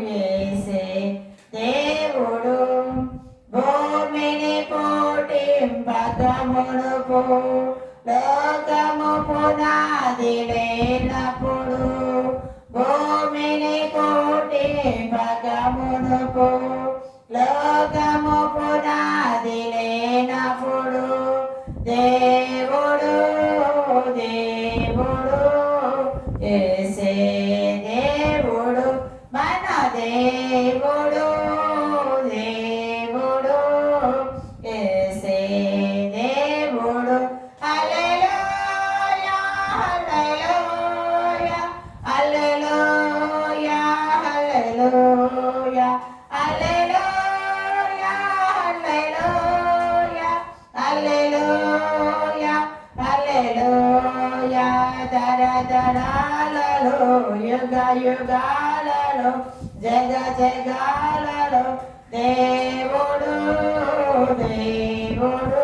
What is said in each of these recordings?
యేసే దేవుడు భూమిని పోటింపకమునుపు లోకము పునాది లేనప్పుడు భూమిని పోటింపకమునుపు లోకము పునాది లేనప్పుడు దేవుడు దేవుడు యేసే దేవుడు మన దేవుడు దేవుడు యేసే దేవుడు హల్లెలూయా హల్లెలూయా హల్లెలూయా హల్లెలూయా హల్లెలూయా హల్లెలూయా హల్లెలూయా హల్లెలూయా తరతరాలలో యుగ యుగాలలో జగ జగాలలో దేవుడు దేవుడు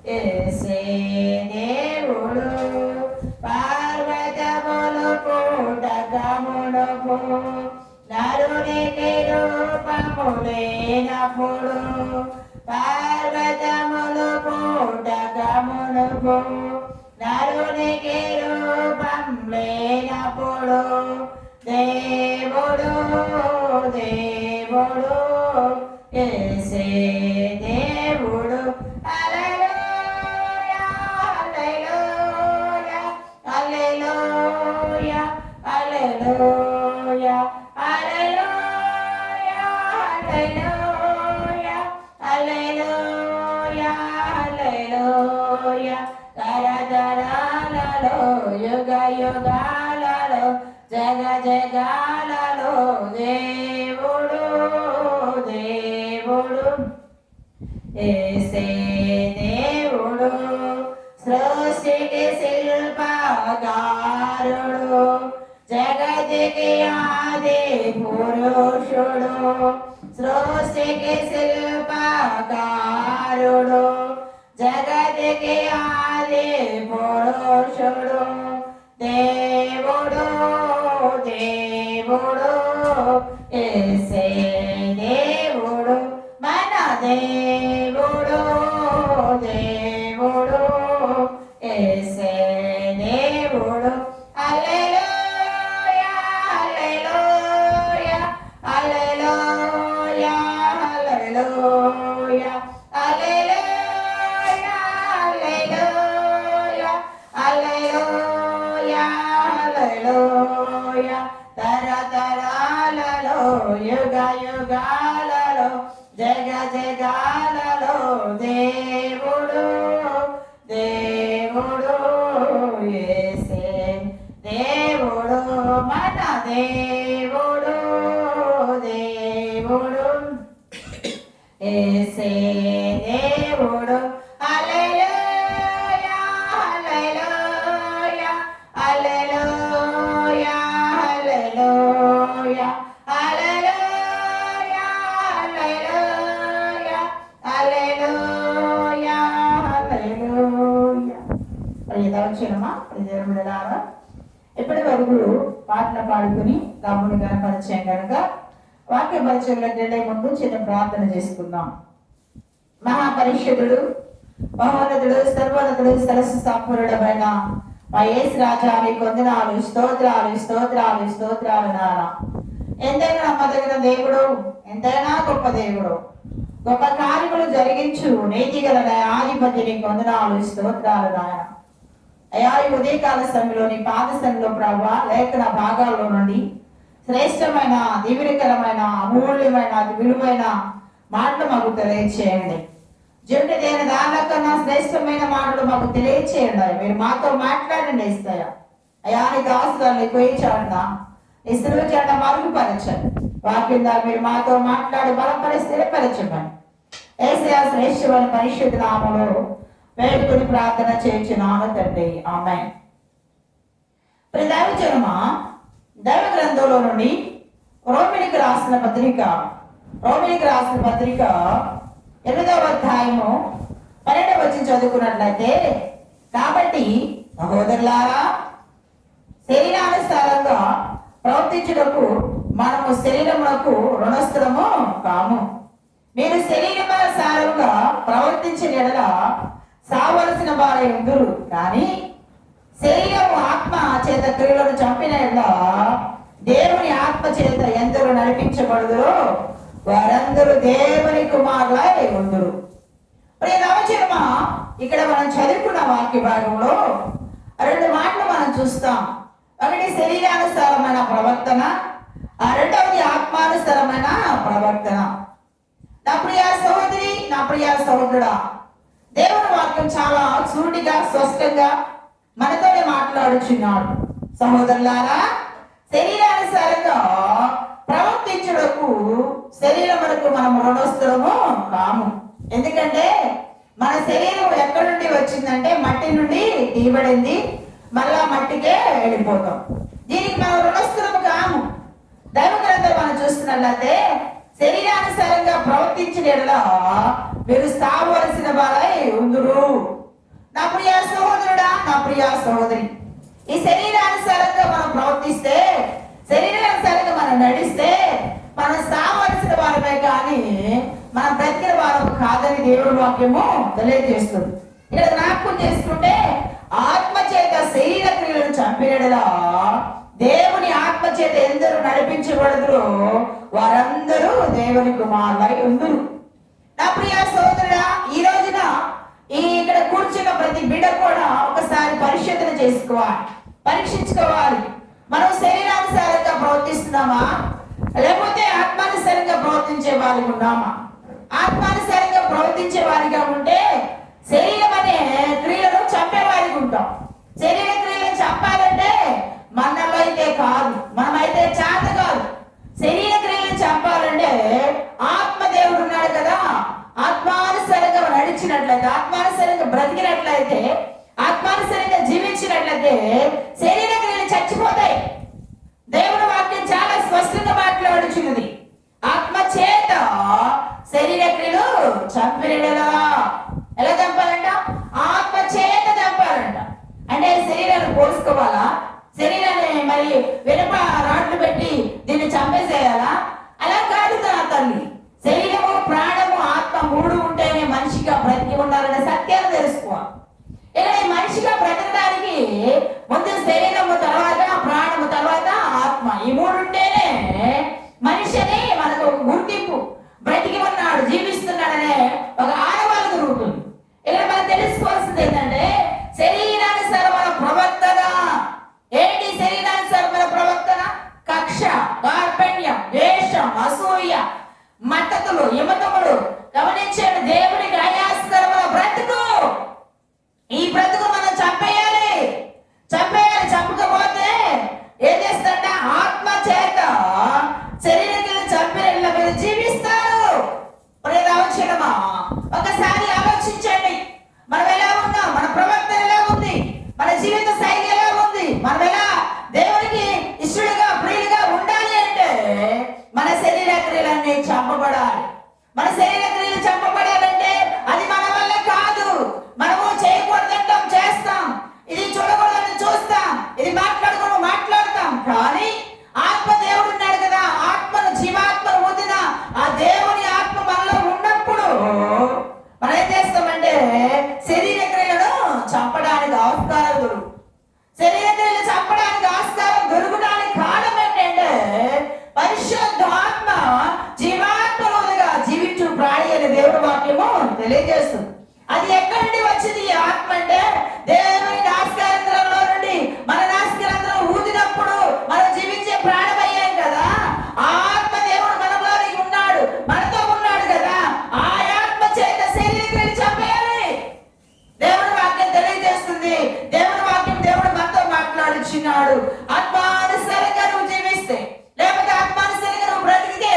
యేసే దేవుడు పార్వతములు పూటకమునుపు నరునికి రూపము లేనప్పుడు పార్వతములు పూటకమునుపు నరునికి రూపం లేనప్పుడు దేవుడు దేవుడు యేసే దేవుడు హల్లెలూయా హల్లెలూయా హల్లెలూయా హల్లెలూయా హల్లెలూయా హల్లెలూయా హల్లెలూయా హల్లెలూయా తరతరాలలో యుగ యుగాలలో జగ జగాలలో దేవుడు దేవుడు యేసే దేవుడు సృష్టికి శిల్పకారుడు జగతికి ఆది పురుషుడు సృష్టికి శిల్పకారుడు జగతికి ఆది పురుషుడు దేవుడు దేవుడు యేసే దేవుడు మన దేవుడు దేవుడు యేసే దేవుడు హల్లెలూయా హల్లెలూయా హల్లెలూయా హల్లెలూయా హల్లెలూయా హల్లెలూయా హల్లెలూయా తరతరాలలో యుగ యుగాలలో జగ జగాలలో దేవుడు దేవుడు యేసే దేవుడు మన దేవుడు దేవుడు యేసే దేవుడు హల్లెలూయా హల్లెలూయా హల్లెలూయా హల్లెలూయా హల్లెలూయా హల్లెలూయా హల్లెలూయా ప్రియదవచనమా ప్రియజనములారా ఇప్పటి వరకు పాటలు పాడుకుని తమ్ముడు కనపరిచాం కనుక వాక్య పరిచయంలోకి వెళ్ళే ముందు చిన్న ప్రార్థన చేసుకుందాం. మహాపరిషుడు మహోన్నతుడు సర్వోన్నతుడు సరస్సు సంపూర్ణమైన మా యేసు రాజా మీకు వందనాలు స్తోత్రాలు స్తోత్రాలు స్తోత్రాలు నారా. ఎంతైనా నమ్మదగిన దేవుడు, ఎంతైనా గొప్ప దేవుడు, గొప్ప కార్యములు జరిగించు నీతి గల ఆధిపతి నీకు వందనాలు స్తోత్రాలు నాయన. అయా ఈ ఉదయకాల సమయంలో నీ పాద సన్నిధిలో ప్రభా లేఖన భాగాల్లో నుండి శ్రేష్టమైన దీవెనకరమైన అమూల్యమైన విలువైన మాటలు మాకు తెలియచేయండి. జుంటి దేని దానికన్నా శ్రేష్టమైన మాటలు మాకు తెలియచేయండి. మీరు మాతో మాట్లాడండి ఇస్తాయా అయా నీ దాసులను ఎక్కువచాడునా నీ సిలువ చాట మరుగుపరచండి. వాక్యం ద్వారా మీరు మాతో మాట్లాడి బలపరి స్థిరపరచమని యేసయ్య శ్రేష్టమైన పరిశుద్ధ నామములో వేడుకొని ప్రార్థన చేయించున్నాను తండ్రి, ఆమేన్. దైవజనమా, దైవ గ్రంథంలో నుండి రోమిలికి రాసిన పత్రిక 8వ అధ్యాయము 12వ వచనం చదువుకున్నట్లయితే, కాబట్టి సహోదరులారా శరీరానుసారంగా ప్రవర్తించుటకు మనము శరీరములకు రుణస్థులము కాము. మీరు శరీరసారంగా ప్రవర్తించిన ఎడల సావలసిన వారై ఉందురు, కానీ శరీరము ఆత్మ చేత క్రియలను చంపిన ఎడల దేవుని ఆత్మ చేత ఎందరూ నడిపించబడుదురో వారందరూ దేవుని కుమారులై ఉందురు. ప్రియనవచనమా, ఇక్కడ మనం చదువుకున్న వాక్య భాగంలో రెండు మాటలు మనం చూస్తాం. ఒకటి శరీరానుసారమైన ప్రవర్తన, రెండవది ఆత్మానుసారమైన ప్రవర్తన. నా ప్రియ సహోదరి, నా ప్రియ సహోదరుడా, దేవుని వాక్యం చాలా సూటిగా స్పష్టంగా మనతోనే మాట్లాడుచున్నాడు. సహోదరులారా, శరీరానుసారంగా ప్రవర్తించుటకు శరీరమునకు మనం రుణస్థులము కాము. ఎందుకంటే మన శరీరం ఎక్కడి నుండి వచ్చిందంటే మట్టి నుండి తీయబడింది, మళ్ళా మట్టికే వెళ్ళిపోతాం. దీనికి మనం రుణస్థులము కాము. దైవ గ్రంథం మనం చూస్తున్నట్లయితే శరీరానుసారంగా ప్రవర్తించిన ఎడలా మీరు సావలసిన వారై ఉందురు. నా ప్రియ సహోదరుడా, నా ప్రియ సహోదరి, ఈ శరీరానుసారంగా మనం ప్రవర్తిస్తే, శరీరానుసారంగా మనం నడిస్తే మనం సావలసిన వారమే కానీ మనం బ్రతికిన వారం కాదని దేవుడి వాక్యము తెలియజేస్తుంది. ఇక్కడ జ్ఞాపకం చేసుకుంటే ఆత్మ చేత శరీర క్రియలను చంపినలా దేవుని ఆత్మ చేత ఎందరూ నడిపించబడుదురో వారందరూ దేవుని కుమారులై ఉందురు. నా ప్రియ సోదరుడా, ఈ రోజున ఇక్కడ కూర్చున్న ప్రతి బిడ్డ కూడా ఒకసారి పరిశోధన చేసుకోవాలి, పరీక్షించుకోవాలి. మనం శరీరానుసారంగా ప్రవర్తిస్తున్నామా, లేకపోతే ఆత్మానుసారంగా ప్రవర్తించే వారికి ఉన్నామా? ఆత్మానుసారంగా ప్రవర్తించే వారిగా ఉంటే శరీరం అనే క్రియలను చంపేవారికి ఉంటాం. శరీర క్రియలను చంపాలంటే మనలో అయితే కాదు, మనమైతే చేత కాదు. శరీర క్రియలను చంపాలంటే ఆత్మదేవుడు ఉన్నాడు కదా, ఆత్మానుసారంగా నడిచినట్లయితే, ఆత్మానుసారంగా బ్రతికినట్లయితే, ఆత్మానుసారంగా జీవించినట్లయితే శరీర క్రియలు చచ్చిపోతాయి. దేవుని వాక్యం చాలా స్పష్టంగా మాట్లాడుచున్నది. ఆత్మ చేత శరీర క్రియలు చంపినలా. ఎలా చంపాలంట? ఆత్మ చేత చంపాలంట. అంటే శరీరాన్ని పోసుకోవాలా? శరీరాన్ని మరి వెనుక రాడ్లు పెట్టి దీన్ని చంపేసేయాలా? అలా కాదు నా తల్లి. శరీరము, ప్రాణము, ఆత్మ మూడు ఉంటేనే మనిషిగా బ్రతికి ఉండాలనే సత్యాన్ని తెలుసుకోవాలి. ఇలా ఈ మనిషిగా బ్రతకడానికి ముందు శరీరము, తర్వాత ప్రాణము, తర్వాత ఆత్మ, ఈ మూడు ఉంటేనే మనిషి అని మనకు ఒక గుర్తింపు. బ్రతికి ఉన్నాడు, జీవిస్తున్నాడనే ఒక ఆనవాళ్ళు దొరుకుతుంది. ఇలా మనం తెలుసుకోవాల్సింది ఏంటంటే శరీరానుసారమైన ప్రవర్తన. ఏంటి శరీరానుసారమైన ప్రవర్తన? కక్ష, కార్పణ్యం, ద్వేషం, అసూయ, మద్దతులు, హిమతములు. గమనించండి, దేవునికి అయాస్కరమైన బ్రతుకు. ఈ బ్రతుకు మనం చంపేయాలి, చంపేయాలి. చంపకపోతే ఏం చేస్తారంటే ఆత్మ చేత శరీరం చంపిన మీరు జీవిస్తారు. ప్రియదవచనమా, ఒకసారి ఆలోచించండి. మనం ఎలా ఉన్నాం? మన ప్రవర్తన ఎలా ఉంది? మన జీవిత శైలి ఎలా ఉంది? మనం ఎలా దేవునికి ఇష్టడుగా, ప్రియులుగా ఉండాలి అంటే మన శరీర క్రియలన్నీ చంపబడాలి. మన శరీర క్రియలు చంపబడాలంటే అది మన వల్ల కాదు. మనము చేయకూడదంటాం, చేస్తాం. ఇది చూడకూడదని చూస్తాం, ఇది మాట్లాడకూడదు మాట్లాడతాం. కానీ ఆత్మ దేవుడు ఉన్నాడు కదా, ఆత్మను, జీవాత్మను ఊదిన ఆ దేవుని ఆత్మ మనలో ఉన్నప్పుడు మనం ఏం చేస్తామంటే శరీర క్రియలను చంపడానికి ఆస్కారం దొరుకు. శరీర క్రియలు చంపడానికి ఆస్కారం దొరకడానికి కారణం ఏంటంటే పరిశుద్ధాత్మ జీవాత్మలుగా జీవించు ప్రాణి అని దేవుడి వాక్యము తెలియజేస్తుంది. అది ఎక్కడి నుండి వచ్చింది ఈ ఆత్మ అంటే దేవుని నాసికారంధ్రంలో నుండి. మన నాసికారంధ్రం ఊదినప్పుడు మనం జీవించే ప్రాణం అయ్యాం కదా. ఆ ఆత్మ దేవుడు మనలో ఉన్నాడు, మనతో ఉన్నాడు కదా. ఆ ఆత్మ చేత శరీర క్రియలు చంపేయాలి. దేవుని వాక్యం తెలియజేస్తుంది. దేవుని వాక్యం దేవుడు మనతో మాట్లాడుచున్నాడు. ఆత్మానుసారంగా నువ్వు జీవిస్తే, లేకపోతే ఆత్మానుసారంగా నువ్వు బ్రతికితే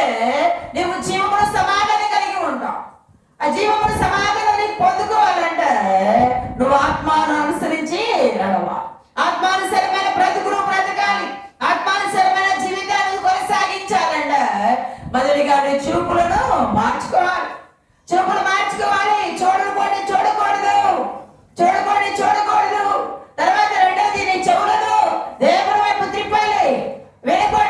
నువ్వు జీవమును సమాధానం కలిగి ఉంటావు. ఆ జీవమును సమాధానం నీకు పొందుకోవాలంటే నువ్వు ఆత్మను అనుసరించి నడవాలి. ఆత్మానుసరమైన బ్రతుకును బ్రతకాలి. ఆత్మానుసరమైన జీవితాన్ని కొనసాగించాలంటే మొదటిగా నీ చూపులను మార్చుకోవాలి. చూపులు మార్చుకోవాలి. చూడకూడదు చూడకూడదు, చూడకూడదు చూడకూడదు. తర్వాత రెండోది నీ చెవులను దేవుని వైపు తిప్పాలి. వినకూడదు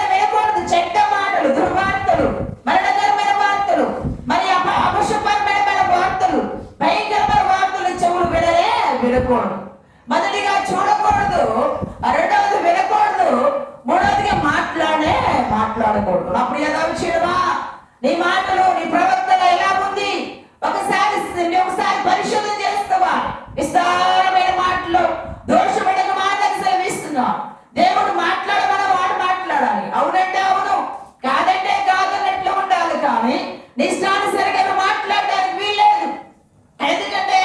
మాట్లాడకూడదు. నా ప్రియ దైవజనుడా, నీ మాటలు నీ ప్రవర్తన ఎలా ఉంది ఒకసారి పరిశోధన చేస్తావా? విస్తారమైన మాటలు దోషపడక మాటలు సెలవిస్తున్నావు. దేవుడు మాట్లాడమని వాడు మాట్లాడాలి. అవునంటే అవును, కాదంటే కాదన్నట్లు ఉండాలి. కానీ నీ ఇష్టానుసరిగా మాట్లాడడానికి వీల్లేదు. ఎందుకంటే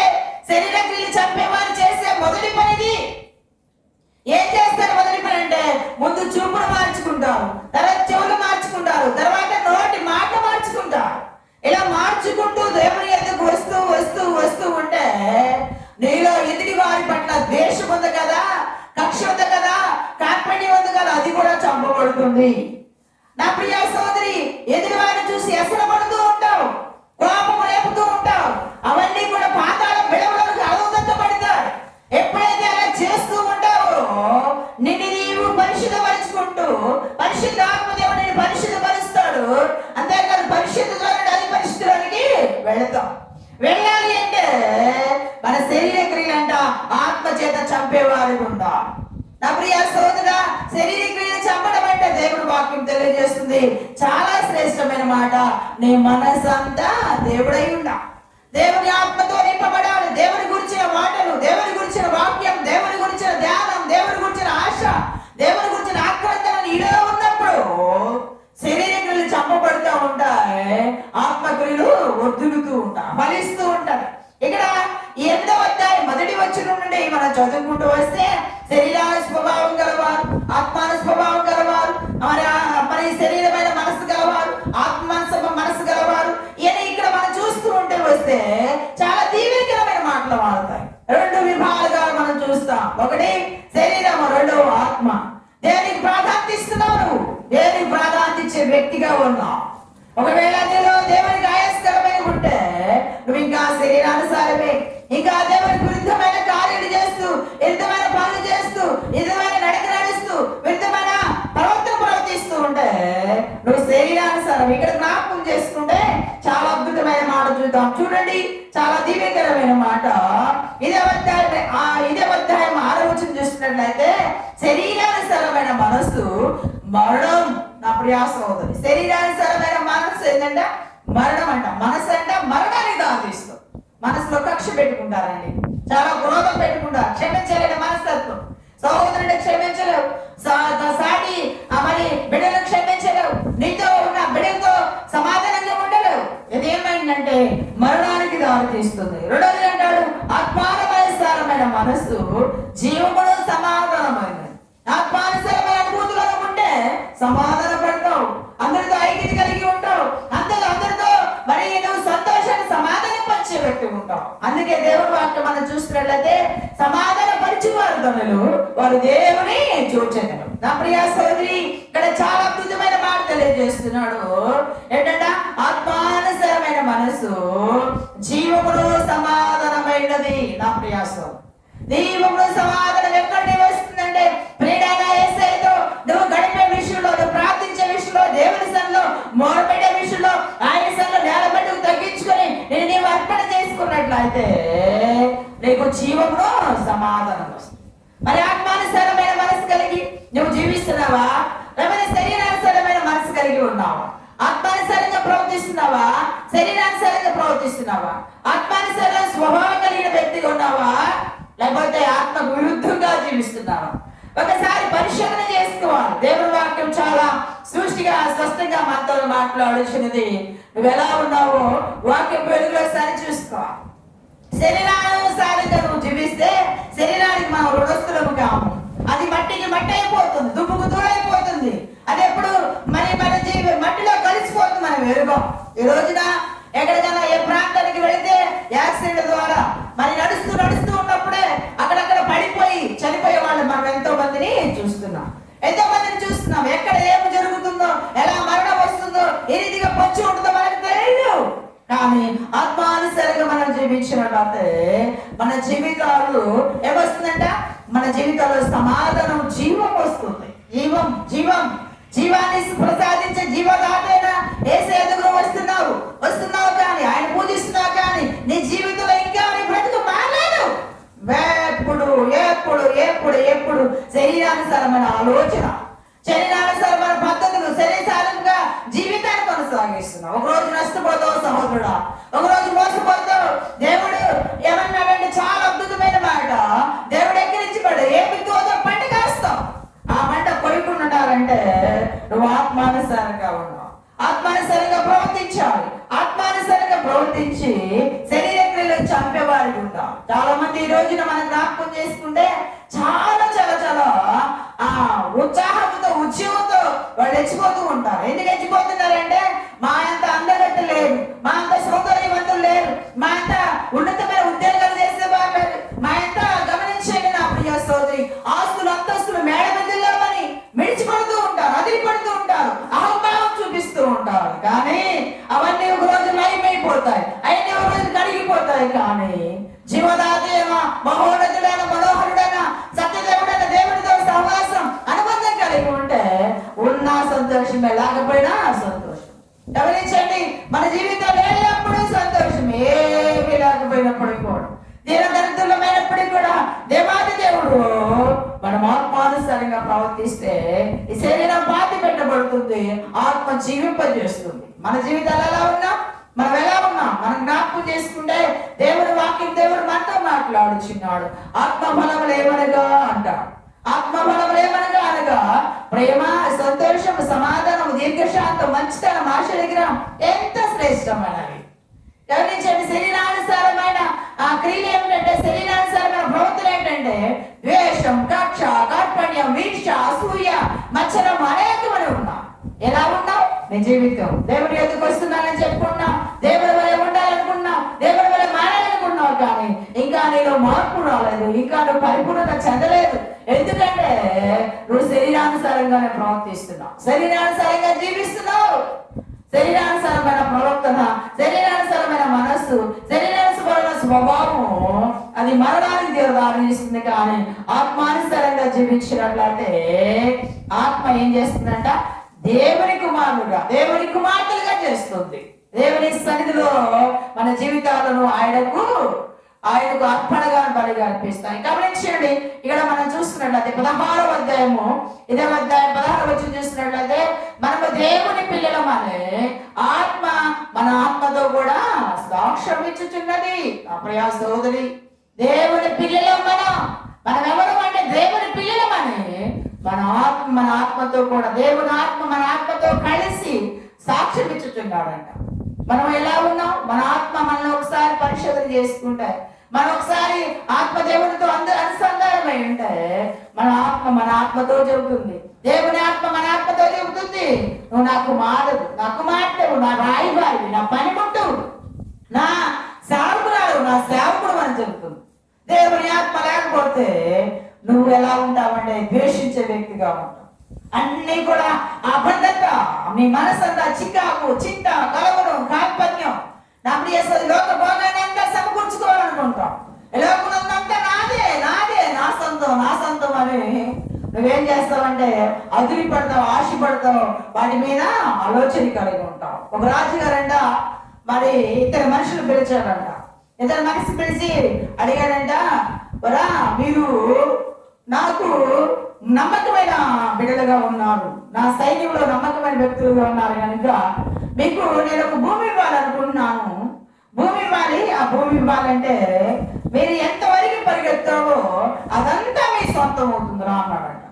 శరీర క్రియలు చంపేవారు చేసే మొదటి పనిది. ఏం చేస్తారు? మొదటి పని అంటే ముందు చూపును మార్చుకుంటారు, తర్వాత చెవులు మార్చుకుంటారు, తర్వాత నోటి మాట మార్చుకుంటారు. ఇలా మార్చుకుంటూ దేవుని ఎదుగు వస్తూ వస్తూ వస్తూ ఉంటే నీలో ఎదుటి వారి పట్ల ద్వేషం ఉంది కదా, కక్ష ఉంది కదా, కాపణి ఉంది కదా, అది కూడా చంపబడుతుంది. నా ప్రియ సోదరి, ఎదుటి వారిని చూసి ఎసరపడుతూ ఉంటావు, కోపం రేపుతూ ఉంటావు. అవన్నీ కూడా పాతాళ బిడవలకు అనుమతించబడతాయి. ఎప్పుడైతే అలా చేస్తూ ఉంటావో నిన్ను నీవు పరిశుద్ధపరుచుకుంటూ పరిశుద్ధాత్మ దేవుడిని పరిశుద్ధపరుస్తాడు. అంతేకాదు పరిశుద్ధ ద్వారా అది పరిశుద్ధానికి వెళతాం. వెళ్ళాలి అంటే మన శరీర క్రియలంట ఆత్మ చేత చంపేవారు ఉందా? నా ప్రియ సోదర, శరీర క్రియలు చంపడం అంటే దేవుడు వాక్యం తెలియజేస్తుంది చాలా శ్రేష్టమైన మాట. నీ మనసంతా దేవుడై ఉండా, దేవుని ఆత్మతో నింపబడాలి. దేవుని గురించిన మాటలు, దేవుని గురించిన వాక్యం, దేవుని గురించిన ధ్యానం, దేవుని గురించిన ఆశ, దేవుని గురించిన ఆక్రందన నీలో ఉన్నప్పుడు శరీర క్రియలు చంపబడుతూ ఉంటాయి, ఆత్మక్రియలు వర్ధిల్లుతూ ఉంటాయి, ఫలిస్తూ ఉంటాయి. ఇక్కడ 8వ అధ్యాయం 1వ వచనం నుండి మనం చదువుకుంటూ వస్తే శరీరాల స్వభావం గలవారు, ఆత్మాన స్వభావం గలవారు, మరి శరీరమైన మనసు గలవారు, ఆత్మ మనసు గలవారు అని ఇక్కడ మనం చూస్తూ ఉంటే వస్తే చాలా దీవెనకరమైన మాటలు వాడతాయి. 2 విభాగాలుగా మనం చూస్తాం. ఒకటి శరీరము, రెండవ ఆత్మ. దేనికి ప్రాధాన్యత ఇస్తున్నావు? నువ్వు దేనికి ప్రాధాన్యత ఇచ్చే వ్యక్తిగా ఉన్నావు. ఒకవేళ నీలో దేవునికి ఆయాస్కరమైన ఉంటే నువ్వు ఇంకా శరీరానుసారమే, ఇంకా దేవునికి విరుద్ధమైన కార్యాలు చేస్తూ, విరుద్ధమైన పనులు చేస్తూ, విరుద్ధమైన నడక నడుస్తూ, విరుద్ధమైన ప్రవర్తన ప్రవర్తిస్తూ ఉంటే నువ్వు శరీరానుసారం. ఇక్కడ జ్ఞాపకం చేసుకుంటే చాలా అద్భుతమైన మాట చూద్దాం. చూడండి, చాలా దీవెనకరమైన మాట. ఇదే అధ్యాయం 6వ వచనం చూస్తున్నట్లయితే శరీరానుసారమైన మనసు మరణం. నా ప్రియ సోదరి, శరీరానుసారమైన మనసు ఏంటంటే మరణం అంట. మనసు అంటే మరణానికి దారితీస్తుంది. మనసులో కక్ష పెట్టుకుంటారండి, చాలా క్రోధం పెట్టుకుంటారు, క్షమించలేని మనస్తత్వం. సహోదరుని క్షమించలేవు, సాటి మరి బిడ్డను క్షమించలేవు, నీతో ఉన్న బిడ్డలతో సమాధానంగా ఉండలేవు. ఇది ఏమైందంటే మరణానికి దారితీస్తుంది. రెండోది అంటాడు ఆత్మానుసారమైన మనస్సు జీవములో సమాధానమైనది. ఆత్మానుసారమైన అనుభూతులను ఉంటే సమాధాన పడతావు, అందరితో ఐక్యత కలిగి ఉంటావు, అందరితో మరి నువ్వు సంతోషాన్ని సమాధానం పరిచే వ్యక్తి ఉంటావు. అందుకే దేవుడి వాక్యం మనం చూస్తున్నట్లయితే సమాధాన పరిచేవారు ధనులు, వారు దేవుని చూచెదరు. నా ప్రియ సోదరి, ఇక్కడ చాలా అద్భుతమైన మాట తెలియజేస్తున్నాడు. ఏంటంటే ఆత్మానుసారమైన మనసు జీవములో సమాధానమైనది. నా ప్రియ సోదరి, జీవములో సమాధానం ఎక్కడి వస్తుందంటే ప్రేరణ యేసయ్యతో నువ్వు గడిపే విషయంలో, నువ్వు ప్రార్థించే విషయంలో, దేవుని సన్నిధిలో మొరపెట్టే విషయంలో, ఆయన సన్నిధిలో నేలబట్టుకు తగ్గించుకొని నేను నీవు అర్పణ చేసుకున్నట్లయితే నీకు జీవంలో సమాధానం వస్తుంది. మరి ఆత్మానుసారమైన మనసు కలిగి నువ్వు జీవిస్తున్నావా, లేకపోతే శరీరానుసారమైన మనసు కలిగి ఉన్నావా? ఆత్మానుసారంగా ప్రవర్తిస్తున్నావా, శరీరానుసారంగా ప్రవర్తిస్తున్నావా? ఆత్మానుసారంగా స్వభావం కలిగిన వ్యక్తిగా ఉన్నావా, లేకపోతే ఆత్మకు విరుద్ధంగా జీవిస్తున్నావా? ఒకసారి పరిశోధన చేసుకోవాలి. దేవుని వాక్యం చాలా సృష్టిగా స్పష్టంగా మనతో మాట్లాడుచున్నది. నువ్వు ఎలా ఉన్నావో వాక్యం వెలుగులో సరి చూసుకోవాలి. శరీరానుసారంగా నువ్వు జీవిస్తే శరీరానికి మనం రుణస్థులము కాము. అది మట్టికి మట్టి అయిపోతుంది, దుమ్ముకు దూరైపోతుంది. అది ఎప్పుడు మరి మన మట్టిలో కలిసిపోతుంది. మనం ఎరుగం. ఈ రోజున ఎక్కడికైనా ఏ ప్రాంతానికి వెళితే యాక్సిడెంట్ ద్వారా మరి నడుస్తూ ఉన్నప్పుడే అక్కడక్కడ పడిపోయి చనిపోయే వాళ్ళు మనం ఎంతో మందిని చూస్తున్నాం. ఎక్కడ ఏమి జరుగుతుందో, ఎలా మరణం వస్తుందో, ఏ రీతిగా పొచ్చి ఉంటుందో మనకు తెలియదు. కానీ ఆత్మానుసారంగా మనం జీవించినట్లయితే మన జీవితాలు ఏమొస్తుందంట? మన జీవితాల్లో సమాధానం, జీవం వస్తుంది. జీవాన్ని ప్రసాదించే జీవదాతైన యేసయ్య ఎదుగు వస్తున్నావు కానీ, ఆయన పూజిస్తున్నావు కానీ నీ జీవితంలో ఇంకా నీ బ్రతుకు మారలేదు. ఎప్పుడు శరీరానుసారమైన ఆలోచన, శరీరానుసారమైన పద్ధతులు, శరీర ఆత్మానుసారంగా ఉన్నాం, ఆత్మానుసారంగా ప్రవర్తించాలి. ఆత్మానుసారంగా ప్రవర్తించి శరీర క్రియలను చంపేవారికి ఉంటాం. చాలా మంది ఈ రోజున మనం జ్ఞాపకం చేసుకుంటే చాలా చాలా చాలా ఉత్సాహంతో ఉద్యమంతో వాళ్ళు రెచ్చిపోతూ ఉంటారు. ఎందుకు రెచ్చిపోతున్నారంటే మా అంత అందగట్టు లేరు, మా అంత సౌందర్యవంతులు లేరు, మా అంత ఉన్నతమైన ఉద్యోగాలు చేసే వాళ్ళు లేరు, మా అంత గమనించండి నా ప్రియ సోదరి, ఆస్తులు అంతస్తులు మేడ మధ్యలోని మిడిచిపడుతూ ఉంటారు, అదిరిపడుతూ ఉంటారు, అహంభావం చూపిస్తూ ఉంటారు. కానీ అవన్నీ ఒక రోజు లయమైపోతాయి, అవన్నీ ఒక రోజు కరిగిపోతాయి. కానీ జీవదాదేవ మహోన్నతుడైన మనోహరుడైన సత్యదేవుడైన దేవుడితో సహవాసం అనుబంధం కలిగి ఉంటే ఉన్న సంతోషమే, లేకపోయినా సంతోషం. గమనించండి, మన జీవితంలో ఎల్లప్పుడూ సంతోషం, ఏమీ లేకపోయినప్పటికీ కూడా, దీనదరిద్రులమైనప్పటికీ కూడా దేవాది దేవుడు మనం ఆత్మానుసారంగా ప్రవర్తిస్తే ఈ శరీరం పాతి పెట్టబడుతుంది, ఆత్మ జీవింపజేస్తుంది. మన జీవితాలు ఎలా ఉన్నా, మనం ఎలా ఉన్నాం మనం జ్ఞాపకం చేసుకుంటే దేవుడి వాక్యం దేవుడు మనతో మాట్లాడుచున్నాడు. ఆత్మఫలములు ఏమనగా అంటాడు. ఆత్మఫలములు ఏమనగా అనగా ప్రేమ, సంతోషం, సమాధానం, దీర్ఘశాంతం, మంచితనం, ఆశీర్వాదం ఎంత శ్రేష్టమైనవి. గమనించండి, శరీరానుసారమైన క్రియలు ఏమిటంటే, శరీరానుసారమైన ప్రవర్తన ఏంటంటే ద్వేషం, కక్ష, కార్పణ్యం, వీక్ష, అసూయ, మచ్చరం అనేకమని ఉన్నాం. ఎలా ఉన్నావు? నీ జీవితం దేవుడి ఎదుకు వస్తున్నానని చెప్పుకున్నావు, దేవుడి వల్ల ఉండాలనుకున్నావు, దేవుడి వల్ల మారాలనుకున్నావు, కానీ ఇంకా నీలో మార్పు రాలేదు, ఇంకా నువ్వు పరిపూర్ణత చెందలేదు. ఎందుకంటే నువ్వు శరీరానుసారంగానే ప్రవర్తిస్తున్నావు, శరీరానుసారంగా జీవిస్తున్నావు. శరీరానుసారమైన ప్రవర్తన, శరీరానుసారమైన మనస్సు, శరీరానుసారమైన స్వభావం అది మరణానికి దేవుడు దారిస్తుంది. కానీ ఆత్మానుసారంగా జీవించినట్లయితే ఆత్మ ఏం చేస్తుందంట? దేవుని కుమారుడుగా, దేవుని కుమార్తెలుగా చేస్తుంది. దేవుని సన్నిధిలో మన జీవితాలను ఆయనకు అర్పణగా బలిగా అర్పిస్తాయి. గమనించండి, ఇక్కడ మనం చూస్తున్నట్లయితే 16వ అధ్యాయము 16వ వచనం చూస్తున్నట్లయితే మనము దేవుని పిల్లలమనే ఆత్మ మన ఆత్మతో కూడా సాక్ష్యం ఇచ్చుచున్నది. ప్రియ సోదరి, దేవుని పిల్లలం మనం ఎవరు అంటే దేవుని పిల్లలమని మన ఆత్మతో కూడా దేవుని ఆత్మ మన ఆత్మతో కలిసి సాక్ష్యం ఇచ్చుచున్నాడంట. మనం ఎలా ఉన్నాం? మన ఆత్మ మనల్ని ఒకసారి పరిశోధన చేసుకుంటే, మనం ఒకసారి ఆత్మదేవునితో అనుసంధానమై ఉంటే మన ఆత్మతో చెబుతుంది, దేవుని ఆత్మ మన ఆత్మతో చెబుతుంది, నువ్వు నా కుమారుడు, నా కుమార్తెవు, నా రాయివారివి, నా పనిముట్టువు, నా సేవకురాలు, నా సేవకుడు అని చెబుతుంది. దేవుని ఆత్మ లేకపోతే నువ్వు ఎలా ఉంటావంటే ద్వేషించే వ్యక్తిగా ఉంటావు. అన్ని కూడా అబద్ధత, నీ మనసంతా చికాకు, చింత, కలవరం, కార్పణ్యం, నా ప్రియ లోక భోగాన్ని అంతా సమకూర్చుకోవాలనుకుంటాం. లోకంతా నాదే నాదే, నా సొంతం అని నువ్వేం చేస్తావంటే అదిరి పడతావు, ఆశ పడతావు, వాటి మీద ఆలోచన కలిగి ఉంటావు. ఒక రాజుగారంట మరి ఇద్దరు మనుషులు పిలిచారంట. ఇద్దరు మనిషి పిలిచి అడిగాడంట, వరా మీరు నాకు నమ్మకమైన బిడ్డలుగా ఉన్నారు, నా సైన్యంలో నమ్మకమైన వ్యక్తులుగా ఉన్నారు కనుక మీకు నేను ఒక భూమి ఇవ్వాలనుకుంటున్నాను. భూమి ఇవ్వాలి. ఆ భూమి ఇవ్వాలంటే మీరు ఎంతవరకు పరిగెత్తావో అదంతా మీ సొంతం అవుతుంది రా అన్నాడంట.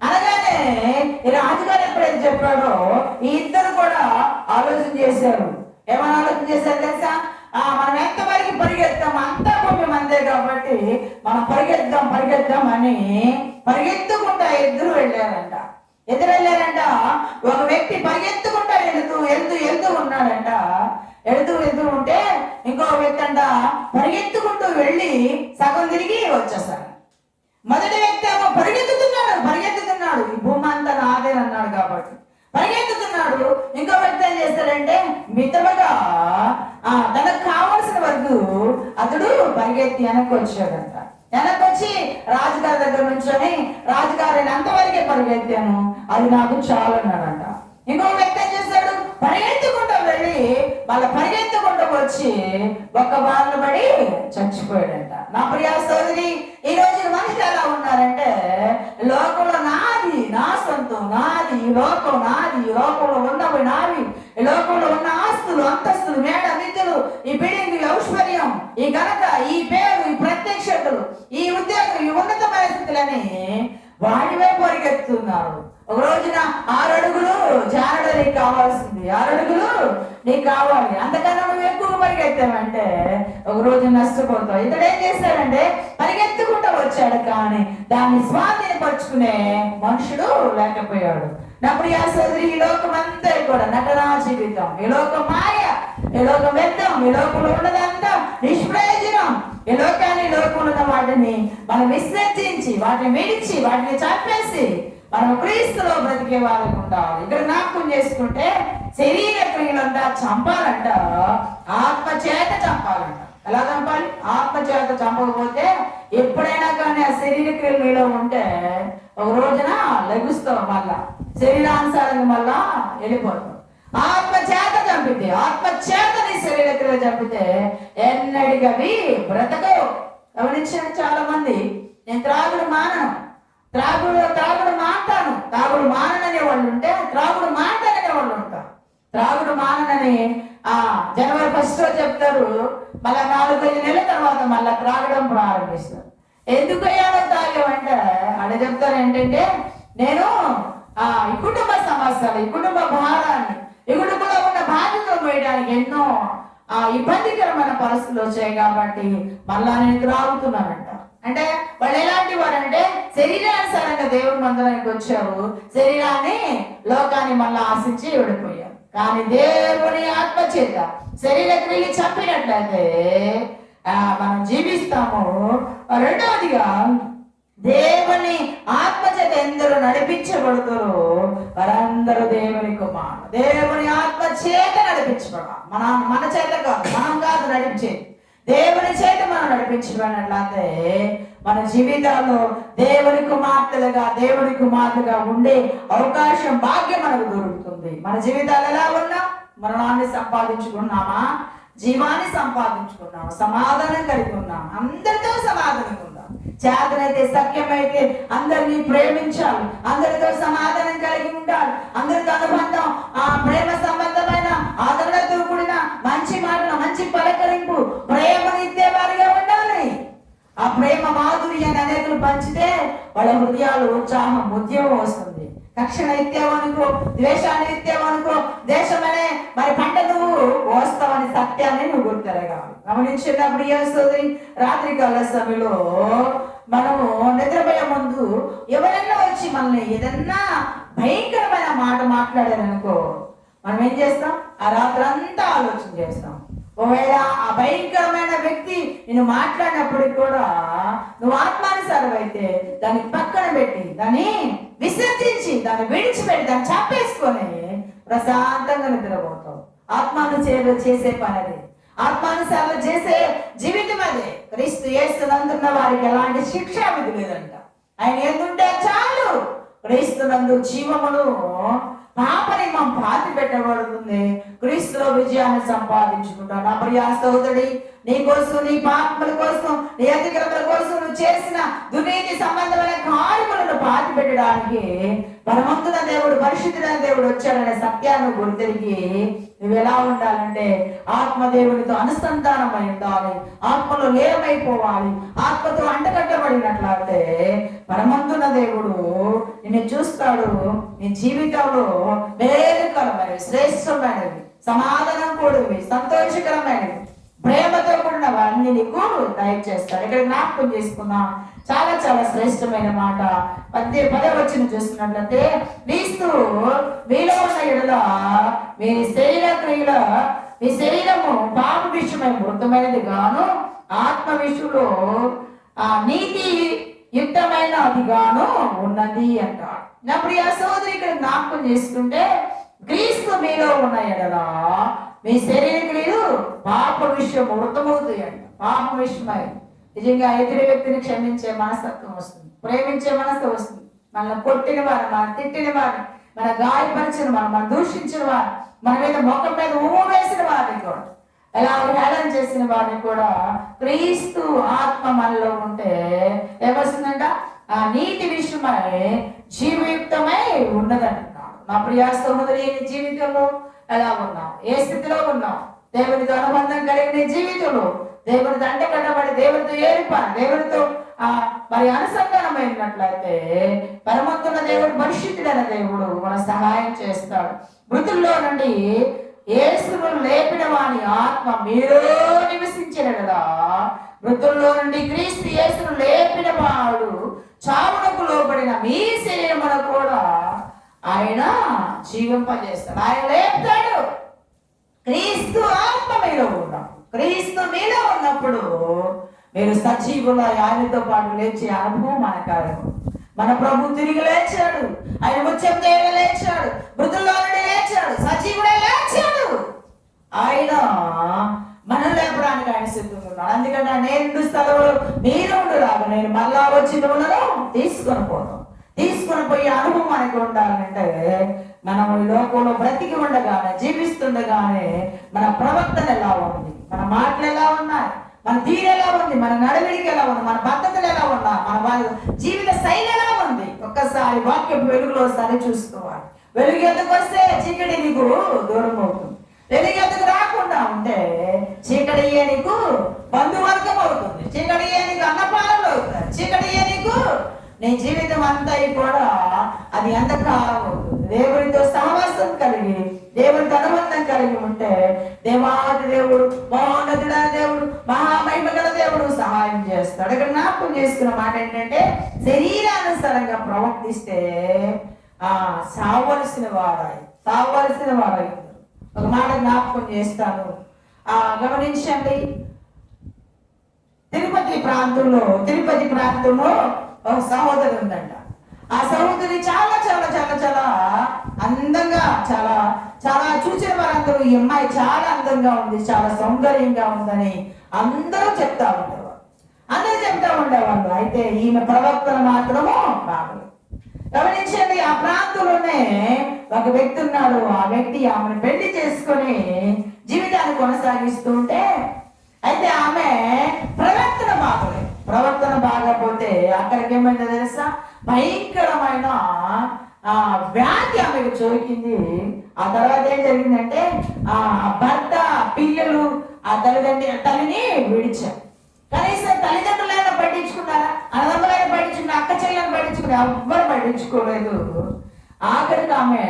అనగానే ఈ రాజుగారు ఎప్పుడైతే చెప్పాడో ఈ ఇద్దరు కూడా ఆలోచన చేశారు. ఏమైనా ఆలోచన చేశారు తెలుసా? మనం ఎంతవరకు పరిగెత్తాం అంతా భూమి మందే కాబట్టి మనం పరిగెత్తాం అని పరిగెత్తుకుంటా ఇద్దరు వెళ్ళారంట. ఒక వ్యక్తి పరిగెత్తుకుంటా వెళ్తూ ఉన్నాడంట. వెళ్తూ ఉంటే ఇంకో వ్యక్తి అంట పరిగెత్తుకుంటూ వెళ్ళి సగం తిరిగి వచ్చేసాడు. మొదటి వ్యక్తి ఏమో పరిగెత్తుతున్నాడు, ఈ భూమి అంతా నాదే అన్నాడు కాబట్టి పరిగెత్తుతున్నాడు. ఇంకో వ్యక్తి ఏం చేస్తాడంటే మితముగా తనకు కావలసిన వరకు అతడు పరిగెత్తి వెనక్కి వచ్చాడంట. వెనక్కి వచ్చి రాజుగారి దగ్గర నుంచొని, రాజుగారిని అంతవరకే పరిగెత్తాను, అది నాకు చాలు అన్నాడంట. ఇంకో వ్యక్తి ఏం చేశాడు? పరిగెత్తుకుంటూ వెళ్ళి పరిగెత్తుకుంటూ వచ్చి ఒక్క బారిన పడి చచ్చిపోయాడంట. నా ప్రియ సోదరి, ఈ రోజు మనుషులు ఎలా ఉన్నారంటే లోకంలో నాది, నా సొంతం నాది, ఈ లోకం నాది, ఈ లోకంలో ఉన్నవి నావి, ఈ లోకంలో ఉన్న ఆస్తులు, అంతస్తులు, మేడ మిద్దులు, ఈ బిల్డింగ్, ఈ ఐశ్వర్యం, ఈ ఘనత, ఈ పేరు, ఈ ప్రత్యక్షతలు, ఈ ఉద్యోగం, ఈ ఉన్నతమైన స్థితులని వాడివే పరిగెత్తి పరిగెత్తుతున్నారు. ఒక రోజున 6 అడుగులు జారడం నీకు కావాల్సింది, 6 అడుగులు నీకు కావాలి. అంతకన్నా నువ్వు ఎక్కువ పరిగెత్తావంటే ఒక రోజు నష్టపోతావు. ఇతడు ఏం చేశాడంటే పరిగెత్తుకుంటూ వచ్చాడు, కానీ దాన్ని స్వాధీనపరుచుకునే మనుషుడు లేకపోయాడు. నా ప్రియ సోదరి, ఈ లోకం అంతా కూడా నటనా జీవితం, ఈ లోకం మాయ, ఈ లోకం వ్యర్థం, ఈ లోకంలో ఉన్నదంతా నిష్ప్రయోజనం. ఈ లోకాన్ని, లోకంలో ఉన్న వాటిని మనం విసర్జించి, వాటిని విడిచి, వాటిని చంపేసి మనం క్రీస్తులో బ్రతికే వాళ్ళకు ఉండాలి. ఇక్కడ జ్ఞాపకం చేసుకుంటే శరీర క్రియలంతా చంపాలంట, ఆత్మ చేత చంపాలంట. ఎలా చంపాలి? ఆత్మ చేత చంపకపోతే ఎప్పుడైనా కానీ ఆ శరీర క్రియలు మీలో ఉంటే ఒక రోజున లెగుస్తావు, మళ్ళా శరీరానుసారంగా మళ్ళా వెళ్ళిపోతావు. ఆత్మ చేత చంపితే, ఆత్మ చేత నీ శరీర క్రియలు చంపితే ఎన్నడిగవి బ్రతకవు. గమనించిన చాలా మంది, నేను త్రాగుడు మానను, త్రాగుడు మాంటాను, త్రాగుడు మానననే వాళ్ళు ఉంటే త్రాగుడు మాంటనే వాళ్ళు ఉంటారు. త్రాగుడు మాననని జనవరి 1 రోజు చెప్తారు, మళ్ళా 4-5 నెలల తర్వాత మళ్ళా త్రాగడం ప్రారంభిస్తారు. ఎందుకు అయ్యాలో తాగామంటే అక్కడ చెప్తారు ఏంటంటే, నేను ఈ కుటుంబ సమస్యలు, ఈ కుటుంబ భారాన్ని, ఈ కుటుంబంలో ఉన్న బాధ్యతలు మోయడానికి ఎన్నో ఇబ్బందికరమైన పరిస్థితులు వచ్చాయి కాబట్టి మళ్ళా నేను త్రాగుతున్నానంట. అంటే వాళ్ళు ఎలాంటి వారు అంటే శరీరానుసారంగా దేవుని మందిరానికి వచ్చారు, శరీరాన్ని, లోకాన్ని మళ్ళీ ఆశించి విడిపోయారు. కానీ దేవుని ఆత్మ చేత శరీర క్రియలు చంపినట్లయితే మనం జీవిస్తాము. రెండవదిగా, దేవుని ఆత్మ చేత ఎందరూ నడిపించబడుతారో వారందరూ దేవుని కుమారులు. దేవుని ఆత్మ చేత నడిపించబడాలి, మన చేత కాదు, మనం కాదు నడిపించేది, దేవుని చేత మనం నడిపించబడినట్లయితే మన జీవితాల్లో దేవుని కుమార్తెలుగా, దేవుని కుమార్తెగా ఉండే అవకాశం, భాగ్యం మనకు దొరుకుతుంది. మన జీవితాలు ఎలా ఉన్నా, మరణాన్ని సంపాదించుకున్నామా, జీవాన్ని సంపాదించుకున్నామా, సమాధానం కలిగి ఉన్నామా, అందరితో సమాధానం ఉందాం. చేతనైతే, సఖ్యమైతే అందరినీ ప్రేమించాలి, అందరితో సమాధానం కలిగి ఉండాలి, అందరితో అనుబంధం, ప్రేమ సంబంధమైన ఆదరణతో కూడిన మంచి మాటలు, మంచి పలకరింపు, ప్రేమనిచ్చే వారిగా ఉండాలి. ఆ ప్రేమ మాధుర్యాన్ని అనేకులు పంచితే వాళ్ళ హృదయాలు ఉత్సాహం, ఉద్యమం వస్తుంది. కక్షణ ఇత్యావనుకో, ద్వేషాన్ని ఇత్యావనుకో, దేశమనే మరి పంట నువ్వు వస్తావని సత్యాన్ని నువ్వు గుర్తెరగాలి. గమనించినప్పుడు ఏమవుతుంది, రాత్రి కాల సమయంలో మనము నిద్రపోయే ముందు ఎవరైనా వచ్చి మనల్ని ఏదన్నా భయంకరమైన మాట మాట్లాడారనుకో, మనం ఏం చేస్తాం? ఆ రాత్రి అంతా ఆలోచన చేస్తాం. ఒకవేళ ఆ భయంకరమైన వ్యక్తి నేను మాట్లాడినప్పటికి కూడా నువ్వు ఆత్మానుసారం అయితే దాన్ని పక్కన పెట్టి, దాన్ని విసర్జించి, దాన్ని విడిచిపెట్టి, దాన్ని చంపేసుకొని ప్రశాంతంగా నిద్రపోతావు. ఆత్మానుసారం చేసే పని అది, ఆత్మానుసారం చేసే జీవితం అదే. క్రీస్తు యేసునందున్న వారికి ఎలాంటి శిక్షా విధి లేదంట. ఆయన ఎందుంటే చాలు. క్రీస్తునందు జీవమును, పాపని మనం పాతి పెట్టబడుతుంది. క్రీస్తులో విజయాన్ని సంపాదించుకుంటాం. నా ప్రియ సోదరుడి, నీ కోసం, నీ పాపముల కోసం, నీ అతిక్రమల కోసం నువ్వు చేసిన దుర్నీతి సంబంధమైన కార్యములను పాతి పెట్టడానికి బలవంతున దేవుడు, పరిశుద్ధుడైన దేవుడు వచ్చాడనే సత్యాన్ని గుర్తిరిగి నువ్వు ఎలా ఉండాలంటే ఆత్మదేవునితో అనుసంధానమై ఉండాలి, ఆత్మలో లీనమైపోవాలి, ఆత్మతో అంటకట్టబడినట్లయితే పరమంతున దేవుడు నిన్ను చూస్తాడు. నీ జీవితంలో మేలుకరమైనవి, శ్రేష్టమైనవి, సమాధానం కూడినవి, సంతోషకరమైనవి, ప్రేమతో కూడినవన్నీ నీకు దయచేస్తాడు. ఇక్కడ జ్ఞాపకం చేసుకున్నాం చాలా చాలా శ్రేష్టమైన మాట. 10వ వచనం చూస్తున్నట్లయితే, క్రీస్తు మీలో ఉన్న యెడల మీ శరీర క్రియల, మీ శరీరము పాప విషయమై మృతమైనది గాను, ఆత్మ విషయంలో నీతి యుక్తమైన అది గాను ఉన్నది అంటాడు. నా ప్రియ సోదరి, ఇక్కడ జ్ఞాపకం చేసుకుంటే క్రీస్తు మీలో ఉన్న యెడల మీ శరీర క్రియలు పాప విషయం మృతమవుతాయి అంట. పాప విషయమై నిజంగా ఎదుటి వ్యక్తిని క్షమించే మనస్తత్వం వస్తుంది, ప్రేమించే మనసు వస్తుంది. మనల్ని కొట్టిన వారు, మన తిట్టిన వారు, మన గాయపరిచిన వారు, మన దూషించిన వారు, మన మీద ముఖం మీద ఉమ్ము వేసిన వారిని కూడా, ఎలా హేళన చేసిన వారిని కూడా క్రీస్తు ఆత్మ మనలో ఉంటే ఏమొస్తుందంట? ఆ నీతి విషయమై జీవయుక్తమై ఉన్నదంటున్నాడు. నా ప్రియ సహోదరి, జీవితంలో ఎలా ఉన్నావు? ఏ స్థితిలో ఉన్నావు? దేవునితో అనుబంధం కలిగిన జీవితంలో, దేవునితో అంటకట్టబడి, దేవునితో ఏర్పాటు, దేవునితో మరి అనుసంధానమైనట్లయితే పరమంతున్న దేవుడు, పరిశుద్ధుడైన దేవుడు మన సహాయం చేస్తాడు. మృతుల్లో నుండి యేసును లేపిన వాని ఆత్మ మీలో నివసించిన కదా, మృతుల్లో నుండి క్రీస్తు యేసును లేపిన వాడు చావునకు లోబడిన మీ శరీరమును కూడా ఆయన జీవింపజేస్తాడు, ఆయన లేపుతాడు. క్రీస్తు ఆత్మ మీలో ఉన్నాం. క్రీస్తు మీలో ఉన్నప్పుడు మీరు సజీవుల ఆయనతో పాటు లేచే అనుభవం మనకు. మన ప్రభు తిరిగి లేచాడు, ఆయన ముత్యం దేవుడు లేచాడు, మృతుల్లో నుండి లేచాడు, సజీవుడే లేచాడు. ఆయన మనం లేపడానికి ఆయన సిద్ధంగా ఉన్నాడు. అందుకని నేను స్థలంలో మీరు ఉండరాదు, నేను మళ్ళా వచ్చి ఉండను తీసుకొని పోయే అనుభవం మనకు ఉండాలంటే మనం ఈ లోకంలో బ్రతికి ఉండగానే, జీవిస్తుండగానే మన ప్రవర్తన ఎలా ఉంది, మన మాటలు ఎలా ఉన్నాయి, మన తీరు ఎలా ఉంది, మన నడవడికి ఎలా ఉంది, మన పద్ధతులు ఎలా ఉన్నాయి, మన వాళ్ళ జీవిత శైలి ఎలా ఉంది, ఒక్కసారి వాక్యపు వెలుగులో సరి చూసుకోవాలి. వెలుగు ఎందుకు వస్తే చీకటి నీకు దూరం అవుతుంది. వెలుగు ఎందుకు రాకుండా ఉంటే చీకటి నీకు బంధువర్గం అవుతుంది, చీకటి నీకు అన్నపాలలు అవుతుంది, చీకటి నీకు నీ జీవితం అంతా కూడా అది అంధకారం అవుతుంది. దేవుడితో సహవాసం కలిగి, దేవుడితో అనుబంధం కలిగి ఉంటే దేవాది దేవుడు, మహోన్నతుడైన దేవుడు, మహామహిమ గల దేవుడు సహాయం చేస్తాడు. ఇక్కడ జ్ఞాపకం చేసుకున్న మాట ఏంటంటే, శరీరానుసారంగా ప్రవర్తిస్తే సావలసిన వారాయి. ఒక మాట జ్ఞాపకం చేస్తాను, గమనించండి. తిరుపతి ప్రాంతంలో ఒక సహోదరి ఉందంట. ఆ సహోదరి చాలా చాలా చాలా చాలా అందంగా, చాలా చాలా చూసిన వారందరూ ఈ అమ్మాయి చాలా అందంగా ఉంది, చాలా సౌందర్యంగా ఉందని అందరూ చెప్తా ఉండేవాళ్ళు. అయితే ఈమె ప్రవర్తన మాత్రము బాగలేదు. గమనించండి, ఆ ప్రాంతంలోనే ఒక వ్యక్తి ఉన్నాడు. ఆ వ్యక్తి ఆమెను పెళ్లి చేసుకొని జీవితాన్ని కొనసాగిస్తుంటే, అయితే ఆమె ప్రవర్తన బాగపోతే అక్కడికి ఏమైందో తెలుసా, భయంకరమైన వ్యాధి ఆమెకు సోకింది. ఆ తర్వాత ఏం జరిగిందంటే, ఆ భర్త, పిల్లలు, ఆ తల్లిని విడిచారు. కనీసం తల్లిదండ్రులైనా పట్టించుకున్నారా, అన్నదమ్ములైనా పట్టించుకున్నారు, అక్క చెల్లెలను పట్టించుకున్నారు, ఎవ్వరు పట్టించుకోలేదు. ఆఖరికి ఆమె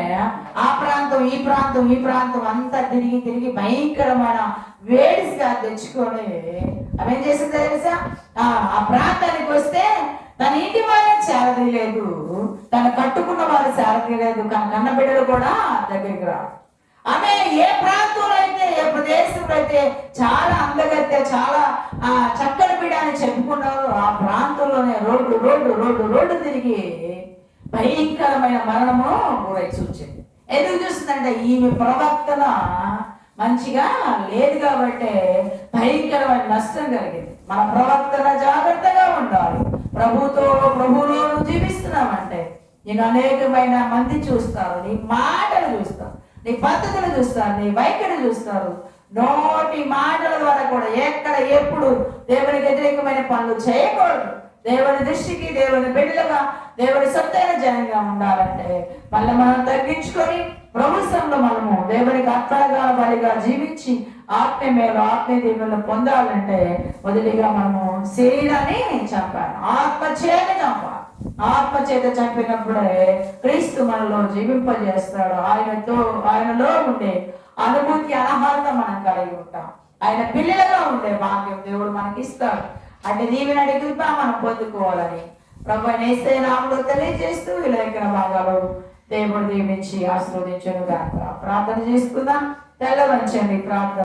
ఆ ప్రాంతం ఈ ప్రాంతం అంతా తిరిగి భయంకరమైన వేడిగా తెచ్చుకొని ఆమె ఏం చేసిందో తెలుసా, ఆ ప్రాంతానికి వస్తే తన ఇంటి వాళ్ళని చేరదీయలేదు, తను కట్టుకున్న వాళ్ళు చేరదీయలేదు, కన్న బిడ్డలు కూడా దగ్గరికి రాదు. ఆమె ఏ ప్రాంతంలో అయితే, ఏ ప్రదేశంలో అయితే చాలా అందగత్తే, చాలా చక్కని బిడ్డ అని చెప్పుకున్నారో ఆ ప్రాంతంలోనే రోడ్డు తిరిగి భయంకరమైన మరణము గురైసి వచ్చింది. ఎందుకు చూస్తుందంటే ఈమె ప్రవర్తన మంచిగా లేదు కాబట్టి భయంకరమైన నష్టం కలిగింది. మన ప్రవర్తన జాగ్రత్తగా ఉండాలి. ప్రభువులో జీవిస్తున్నామంటే నేను అనేకమైన మంది చూస్తారు, నీ మాటలు చూస్తారు, నీ పద్ధతులు చూస్తారు, నీ వైఖరి చూస్తారు. నోటి మాటల ద్వారా కూడా ఎక్కడ ఎప్పుడు దేవునికి వ్యతిరేకమైన పనులు చేయకూడదు. దేవుని దృష్టికి, దేవుని బిడ్డలుగా, దేవుని సొత్తైన జనంగా ఉండాలంటే మళ్ళీ మనం తగ్గించుకొని ప్రభుత్వంలో మనము దేవునికి అర్పణగా బలిగా జీవించి ఆత్మీయ దేవుళ్ళు పొందాలంటే మొదటిగా మనము శరీరాన్ని చంపాలి, ఆత్మచేత చంపినప్పుడే క్రీస్తు మనలో జీవింపజేస్తాడు. ఆయనలో ఉండే అనుభూతి, అనర్హత మనం కలిగి ఉంటాం. ఆయన పిల్లలుగా ఉండే భాగ్యం దేవుడు మనకి ఇస్తాడు. అంటే దీవెన కృప మనం పొందుకోవాలని ప్రభువైన యేసయ్య నామములో తెలియజేస్తూ ఈ లేఖన భాగాలు దేవుడు దీవించి ఆశీర్వదించును గాక. ప్రార్థన చేసుకుందాం. తెల్లవంచండి ప్రార్థన.